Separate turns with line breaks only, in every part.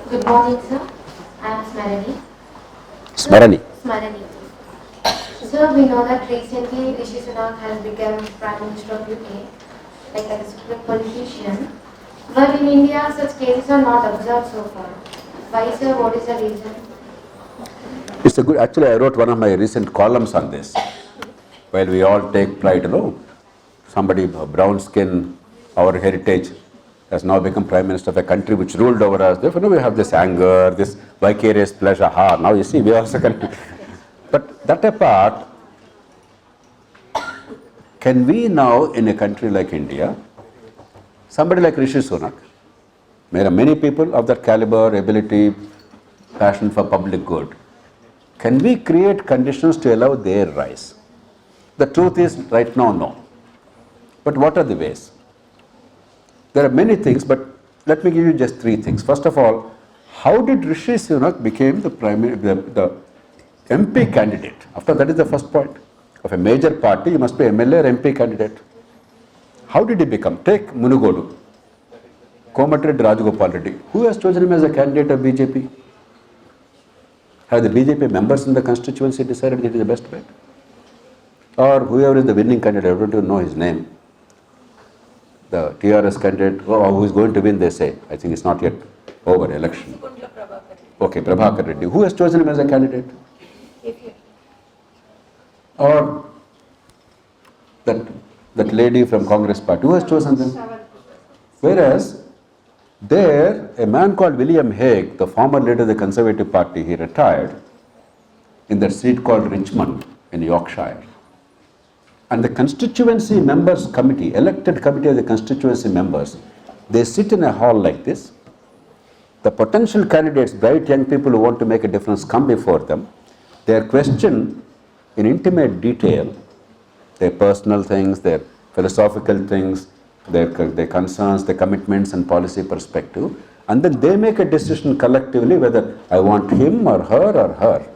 Good morning, sir. I am Smarani.
Smarani.
Smarani. Sir, we know that recently Rushi Sunak has become Prime Minister of UK, like as a super politician. But in India, such cases are not observed so far. Why, sir? What is the reason?
It's a good. Actually, I wrote one of my recent columns on this. While we all take pride, somebody brown skin, our heritage, has now become prime minister of a country which ruled over us. Therefore, we have this anger, this vicarious pleasure. Now you see, we are also country. But that apart, can we now, in a country like India, somebody like Rushi Sunak, there are many people of that caliber, ability, passion for public good. Can we create conditions to allow their rise? The truth is, right now, no. But what are the ways? There are many things, but let me give you just three things. First of all, how did Rushi Sunak become the MP candidate? After that is the first point. Of a major party, you must be MLA or MP candidate. How did he become? Take Munugodu, Komatreddy Rajagopal Reddy. Who has chosen him as a candidate of BJP? Have the BJP members in the constituency decided it is the best bet? Or whoever is the winning candidate, I don't even know his name. The TRS candidate, who is going to win, they say. I think it's not yet over, election. Okay, Prabhakar Reddy. Who has chosen him as a candidate? Or that lady from Congress party, who has chosen them? Whereas, there, a man called William Hague, the former leader of the Conservative Party, he retired in that seat called Richmond in Yorkshire. And the constituency members committee, elected committee of the constituency members, they sit in a hall like this. The potential candidates, bright young people who want to make a difference, come before them. They are questioned in intimate detail, their personal things, their philosophical things, their concerns, their commitments and policy perspective, and then they make a decision collectively whether I want him or her.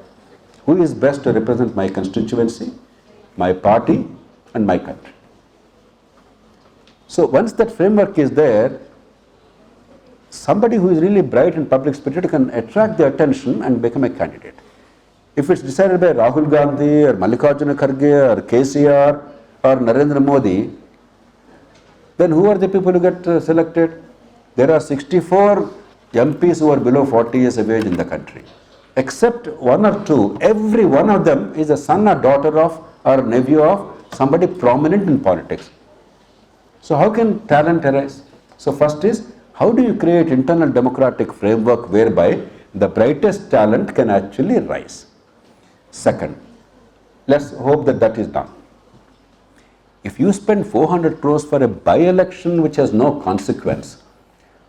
Who is best to represent my constituency, my party and my country. So once that framework is there, somebody who is really bright and public spirited can attract the attention and become a candidate. If it's decided by Rahul Gandhi or Mallikarjuna Kharge or KCR or Narendra Modi, then who are the people who get selected? There are 64 MPs who are below 40 years of age in the country. Except one or two, every one of them is a son or daughter of or nephew of somebody prominent in politics. So how can talent arise? So first is, how do you create internal democratic framework whereby the brightest talent can actually rise? Second, let's hope that that is done. If you spend 400 crores for a by-election which has no consequence,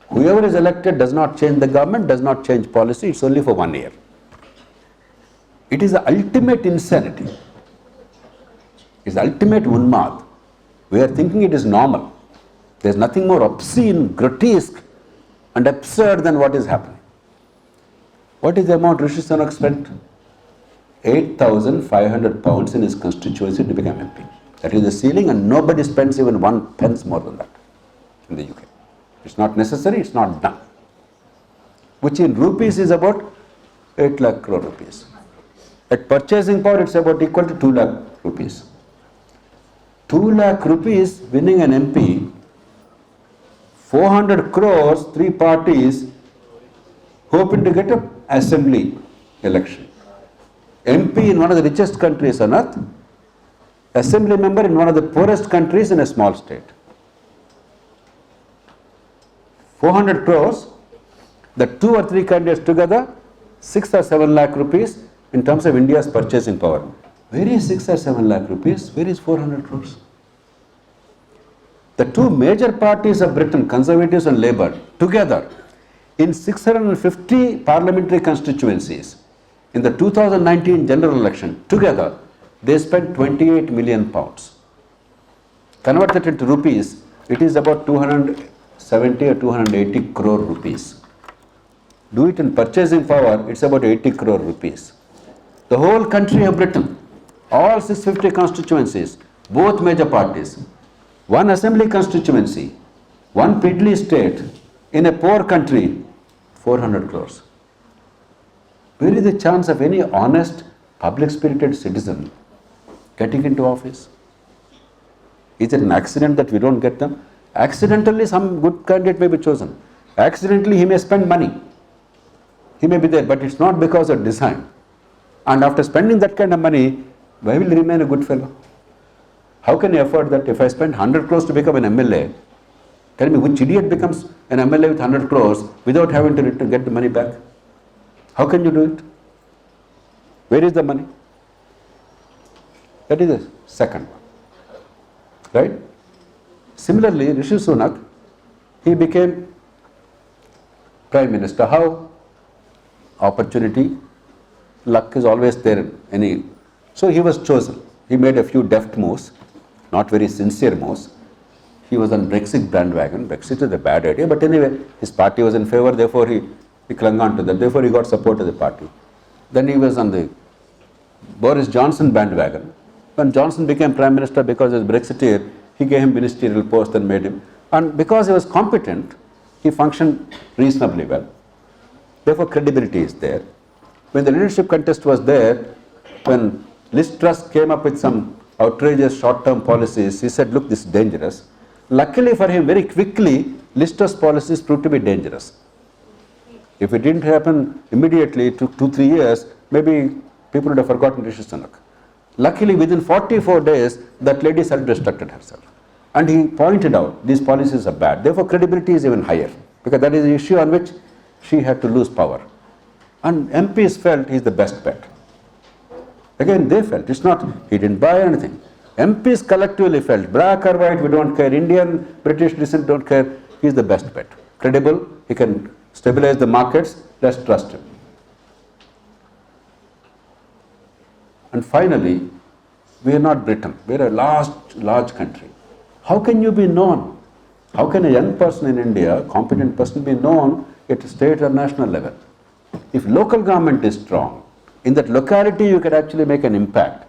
whoever is elected does not change the government, does not change policy, it's only for 1 year. It is the ultimate insanity. It's the ultimate unmad. We are thinking it is normal. There's nothing more obscene, grotesque and absurd than what is happening. What is the amount Rushi Sunak spent? 8,500 pounds in his constituency to become MP. That is the ceiling, and nobody spends even 1 pence more than that in the UK. It's not necessary, it's not done. Which in rupees is about 8 lakh crore rupees. At purchasing power, it's about equal to 2 lakh rupees. 2 lakh rupees winning an MP, 400 crores, 3 parties hoping to get an assembly election. MP in one of the richest countries on earth, assembly member in one of the poorest countries in a small state. 400 crores, the 2 or 3 candidates together, 6 or 7 lakh rupees in terms of India's purchasing power. Where is 6 or 7 lakh rupees? Where is 400 crores? The 2 major parties of Britain, Conservatives and Labour, together in 650 parliamentary constituencies in the 2019 general election, together they spent 28 million pounds. Converted into rupees, it is about 270 or 280 crore rupees. Do it in purchasing power, it's about 80 crore rupees. The whole country of Britain, all 650 constituencies, both major parties, 1 assembly constituency, 1 piddly state, in a poor country, 400 crores. Where is the chance of any honest, public-spirited citizen getting into office? Is it an accident that we don't get them? Accidentally, some good candidate may be chosen. Accidentally, he may spend money. He may be there, but it's not because of design. And after spending that kind of money, why will he remain a good fellow? How can you afford that? If I spend 100 crores to become an MLA, tell me which idiot becomes an MLA with 100 crores without having to get the money back? How can you do it? Where is the money? That is the second one. Right? Similarly, Rushi Sunak, he became Prime Minister. How? Opportunity, luck is always there in any. So he was chosen. He made a few deft moves, not very sincere moves. He was on Brexit bandwagon. Brexit is a bad idea, but anyway, his party was in favor, therefore he clung on to that. Therefore he got support of the party. Then he was on the Boris Johnson bandwagon. When Johnson became Prime Minister because he was Brexiteer, he gave him ministerial post and made him. And because he was competent, he functioned reasonably well. Therefore credibility is there. When the leadership contest was there, when Liz Truss came up with some outrageous short-term policies, he said, look, this is dangerous. Luckily for him, very quickly, Liz Truss policies proved to be dangerous. If it didn't happen immediately, it took 2-3 years, maybe people would have forgotten Rushi Sunak. Luckily, within 44 days, that lady self-destructed herself. And he pointed out, these policies are bad. Therefore, credibility is even higher, because that is the issue on which she had to lose power. And MPs felt he's the best bet. Again, they felt, it's not, he didn't buy anything. MPs collectively felt, black or white, we don't care, Indian, British descent, don't care, he's the best bet. Credible, he can stabilize the markets, let's trust him. And finally, we are not Britain, we are a large country. How can you be known? How can a young person in India, a competent person, be known at a state or national level? If local government is strong, in that locality you can actually make an impact.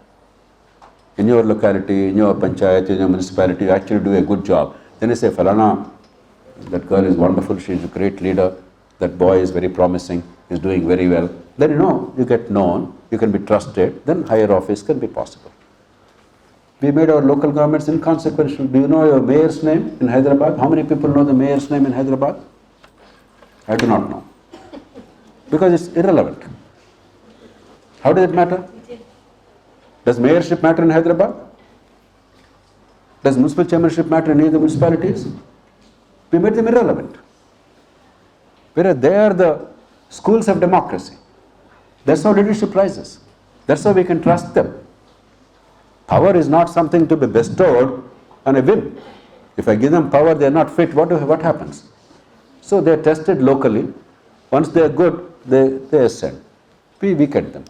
In your locality, in your panchayat, in your municipality, you actually do a good job. Then you say, Falana, that girl is wonderful, she is a great leader, that boy is very promising, is doing very well. Then you get known, you can be trusted, then higher office can be possible. We made our local governments inconsequential. Do you know your mayor's name in Hyderabad? How many people know the mayor's name in Hyderabad? I do not know. Because it's irrelevant. How does it matter? Does mayorship matter in Hyderabad? Does municipal chairmanship matter in any of the municipalities? We made them irrelevant. Whereas they are the schools of democracy. That's how leadership rises. That's how we can trust them. Power is not something to be bestowed on a whim. If I give them power, they are not fit, what happens? So they are tested locally. Once they are good, they ascend. We weaken them.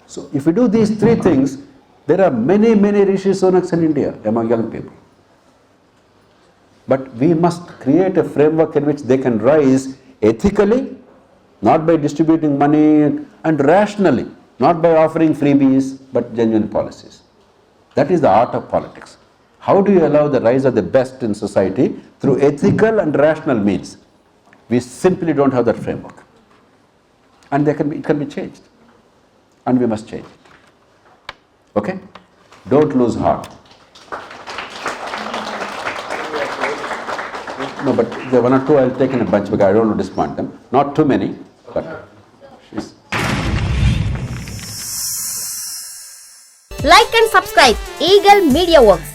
So if we do these three things, there are many Rishi Sunaks in India among young people. But we must create a framework in which they can rise ethically, not by distributing money, and rationally, not by offering freebies, but genuine policies. That is the art of politics. How do you allow the rise of the best in society? Through ethical and rational means. We simply don't have that framework. And it can be changed. And we must change it. Okay? Don't lose heart. No, but the one or two I'll take in a bunch because I don't want to disappoint them. Not too many, but she's...
Like and subscribe Eagle Media Works.